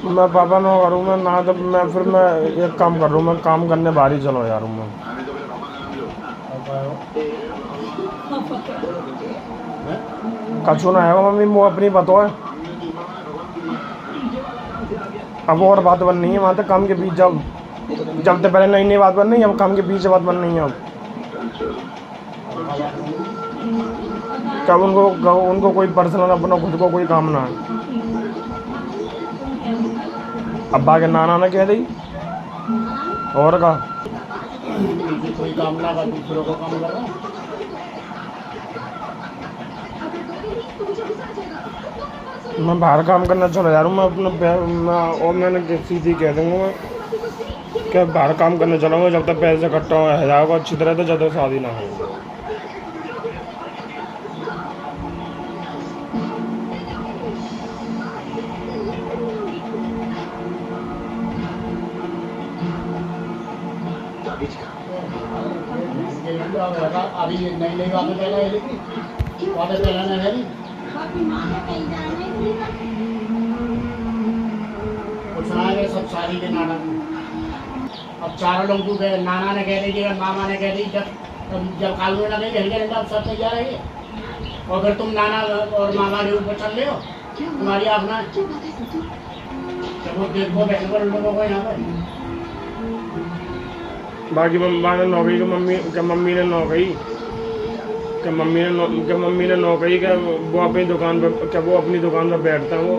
मैं पापा ना करूँ मैं ना, तो मैं फिर मैं एक काम कर रहा हूँ, मैं काम करने बाहर ही चलो यार मैं कछू ना आएगा मम्मी वो अपनी बताओ है। अब और बात बन नहीं है वहाँ तक काम के बीच, जब जब तो पहले नई नई बात बन रही है, अब काम के पीछे बात बन रही है। अब कब उनको कोई पर्सनल अपना खुद को कोई काम ना है। अब्बा के नाना ने कह दी और का कोई काम ना कर दूसरों को काम करो। मैं बाहर काम करना चला जा रहा हूँ, मैं अपना और मैंने सीधी कह दूँगा मैं क्या बाहर काम करने चलाऊँगा, जब तक पैसे इकट्ठा हो जाएगा अच्छी तरह तो जब तक शादी ना हो। अभी नई नई बातें पहले है लेकिन बातें चलाना है नहीं कुछ ना है सब शादी के नाटक में। अब चारों लोग को नाना ने कह दी मामा ने कह दी, जब कालू ना नहीं कहेंगे अब सब तैयार है। और अगर तुम नाना और मामा के ऊपर चल रहे हो तुम्हारी अपना जब देखो बहन पर लोगों को यहाँ पर बाकी नौकरी के मम्मी ने नौकरी क्या वो अपनी दुकान पर क्या वो अपनी दुकान पर बैठता है, वो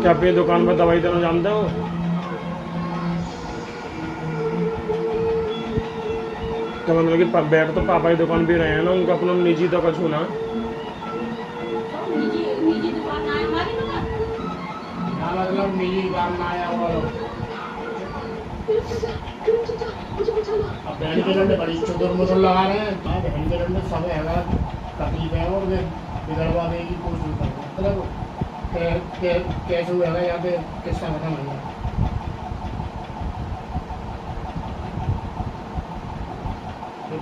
क्या अपनी दुकान पर दवाई देना जानते हो। क्या मतलब कि बैठ तो पापा की दुकान भी रहे हैं ना, उनका अपना निजी तो कुछ होना मतलब निजी काम ना आया वो अब बहन के डंडे बड़ी चुदुर मुदुर लगा रहे हैं। बहन के डंडे सब है तकलीफ है और बिगड़वा देने की कोशिश कर रहे हैं। मतलब कैसे हुआ है यहाँ पे किसका खत्म है।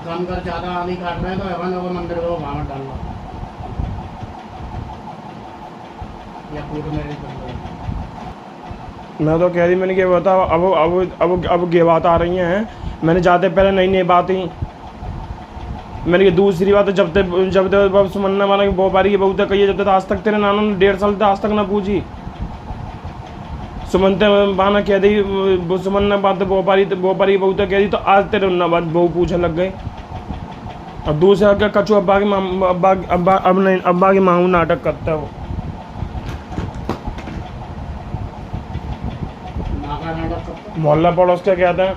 काम कर ज़्यादा आदमी काट रहे हैं तो एवन और मंदिर को भावट डालना या कोर्ट में मैं तो कह रही मैंने क्या बता अब ये बात आ रही हैं। मैंने जाते पहले नई नई बात ही मैंने ये दूसरी बात जब तक सुमन्ना वाला की बहुत बारी बहुत कही है, जब तक आज तक तेरे नाना ने 1.5 साल तक आज तक ना पूछी। सुमनते बाना कह दी सुमन्ना बात बहुत बारी बहुत कह दी तो आज तेरे ना बात बहु पूछने लग गए। अब दूसरा क्या कचू अब्बा की मांग नाटक करता है वो मोहल्ला पड़ोस क्या कहते हैं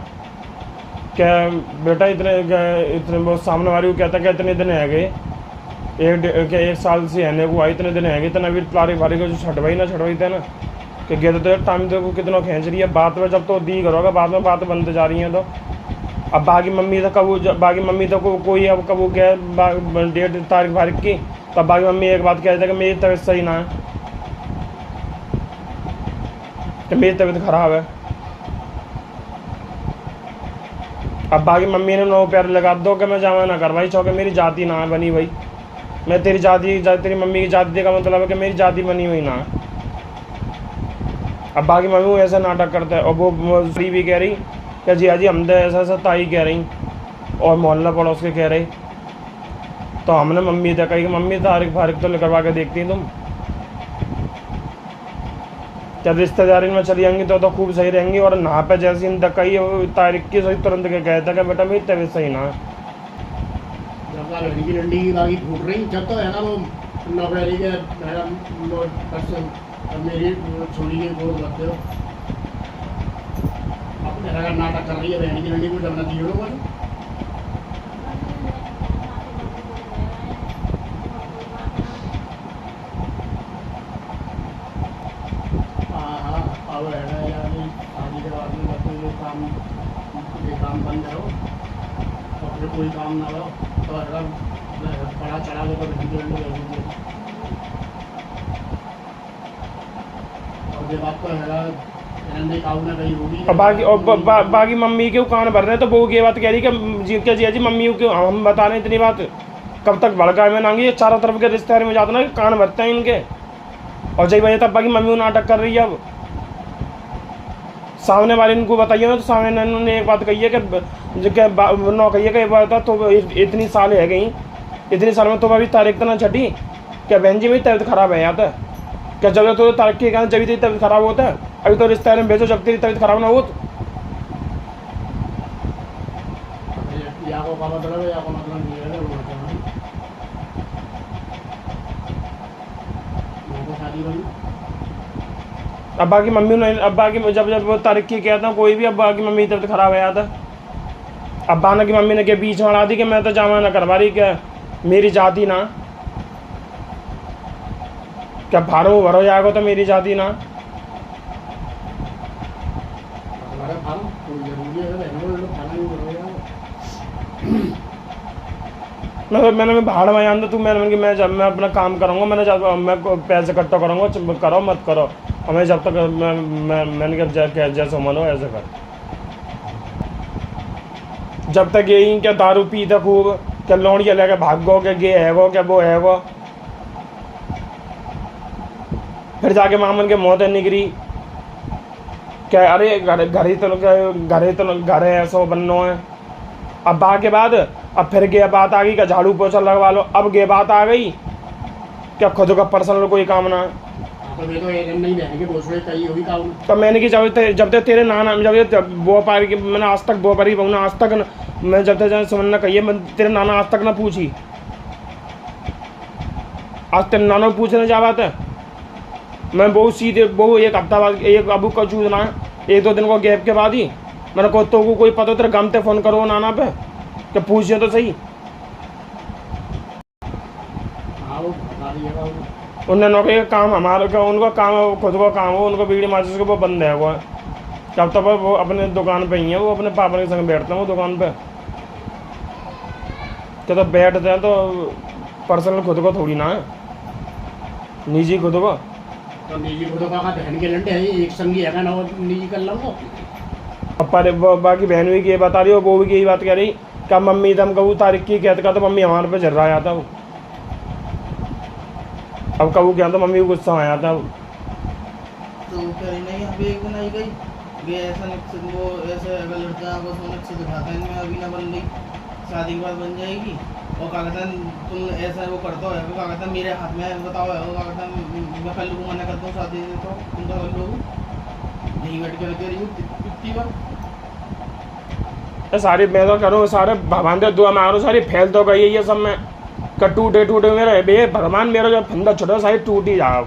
क्या बेटा इतने वो सामने वाली को कहता है क्या इतने दिन है गए एक साल से रहने को आई, इतने दिन है गए इतना अभी तारीख वारी को जो छटवाई थे ना कि गए तो टाइम तो कितना खींच रही है बात में। जब तो दी करोगा बाद में बात बनते जा रही हैं तो अब बाकी मम्मी तो कोई अब कब क्या डेट तारीख वारीख की तब बाकी मम्मी एक बात कहते हैं कि मेरी तबीयत सही ना है, कि मेरी तबीयत खराब है। अब बाकी मम्मी ने 9 पैर लगा दो कि मैं जावा ना कर भाई चौके मेरी जाति ना बनी भाई, मैं तेरी तेरी मम्मी की जाति का मतलब है कि मेरी जाति बनी हुई ना। अब बाकी मम्मी वो ऐसा नाटक करता है और वो फ्री भी कह रही कि जी हाजी हम तो ऐसा ताई कह रही और मोहल्ला पड़ोस के कह रही। तो हमने मम्मी तक कही कि मम्मी तारीख फारिख तो करवा के देखती तुम, जब रिश्तेदारी में चली जाएंगी तो खूब सही रहेंगी। और ना पे जैसी इन तक कही तारीख की सही तुरंत के कहता कि बेटा मेरी तबीयत सही ना लड़की डंडी की बागी फूट रही जब तो है ना वो नौकरी के मेरी छोड़ी के गोद लगते हो अब मेरा नाटक कर रही है बहन की डंडी को जमना दिए लोग अब है ना यार शादी के बाद में बच्चे काम बंद करो और फिर कोई काम ना हो तो अगर बड़ा चढ़ा दो तो बहन की डंडी ले लीजिए। और जब आपको है बाकी मम्मी के कान भर रहे तो वो ये बात कह रही कि क्या जी मम्मी को हम बता रहे इतनी बात कब तक भड़का में नांगी चारों तरफ के रिश्तेदार में जाते ना कान भरते हैं इनके और जही वजह तब की मम्मी वो नाटक कर रही है। अब सामने वाले इनको बताइए ना, तो सामने इन्होंने एक बात कही है कि नौ कही है कि बात तो इतनी साल है गई, इतनी साल में तो अभी तारीख तो ना छटी क्या बहन जी मेरी तबीयत खराब है यार, क्या जब तो तारीख के कारण जब तेरी तबीयत खराब होता है, अभी तो रिश्तेदार में भेजो जब तेरी तबीयत खराब ना हो तो। या को मतलब है या को मतलब नहीं है वो शादी बनी। अब्बा की मम्मी ने अब्बा की जब वो तारीख की कहता हूँ कोई भी अब्बा की मम्मी की तबीयत खराब है याद है, अब्बा ने की मम्मी ने के बीच में अड़ा दी कि मैं तो जामा ना करवा रही, क्या मेरी जाति ना, क्या भारो भरो जाएगा तो मेरी जाति ना। मैंने भाड़ में आंदा तू मैंने मैं अपना काम करूँगा, मैं पैसे इकट्ठा करूँगा, करो मत करो हमें जब तक मैंने कहा जैसे मानो ऐसे कर, जब तक यही क्या दारू पी था खूब, क्या लौड़िया लेके भाग गो, क्या ये है वो क्या वो है वो, फिर जाके मामन के मौत निकली क्या अरे घर ही तो घर है ऐसा बनना है। अब बा के बाद अब फिर ये बात आ गई क्या झाड़ू पोछा लगवा लो, अब ये बात आ गई क्या खुद का पर्सनल कोई काम ना है। तो मैंने की जब तक तेरे नाना जब वो पारी की मैंने आज तक वो पारी बहुना आज तक मैं जब तक समझना कहिए मैं तेरे नाना आज तक ना पूछी, आज तेरे नाना को पूछने जा बात है। मैं बहुत सीधे बहु एक हफ्ता बाद एक अबू का चूजना एक दो दिन को गैप के बाद ही मैंने को तो कोई पता तेरे गमते फ़ोन करो नाना पे क्या पूछिए तो सही। उन्होंने नौकरी का काम हमारे का उनका काम है, खुद का काम हो, उनको बीड़ी माचिस के वो बंद है वो, जब तक वो अपने दुकान पे ही है, वो अपने पापा के संग बैठते हैं वो दुकान पे, तो बैठते हैं तो पर्सनल खुद को थोड़ी ना है, निजी खुद को। तो निजी खुद का बहन के लंडे है एक संगी है ना वो निजी कर लूँगा। पर बाकी बहन भी ये बता रही हो, वो भी यही बात कह रही क्या मम्मी दम कबू तारीख की कहते का तो मम्मी हमारे पे झर्रा आया था वो, अब कबू क्या तो मम्मी को गुस्सा आया था। तो कह रही नहीं अभी एक दिन आई गई ये ऐसा नक्शा वो ऐसे अगर लड़का बस वो नक्शा दिखाता है मैं अभी ना बन रही शादी के बाद बन जाएगी और क्या कहता है तुम ऐसा वो करता हो क्या कहता है मेरे हाथ में बताओ क्या कहता है मैं कल को मना करता हूँ शादी से तो तुम तो कर लोगे नहीं बैठ कर कह रही हूँ इतनी बार सारी मैं तो करूँ सारे भगवान के दुआ मारो सारी फैल तो गई है ये सब में टूटे मेरे भगवान मेरा जो फंदा छोटा सारी टूट ही जाओ।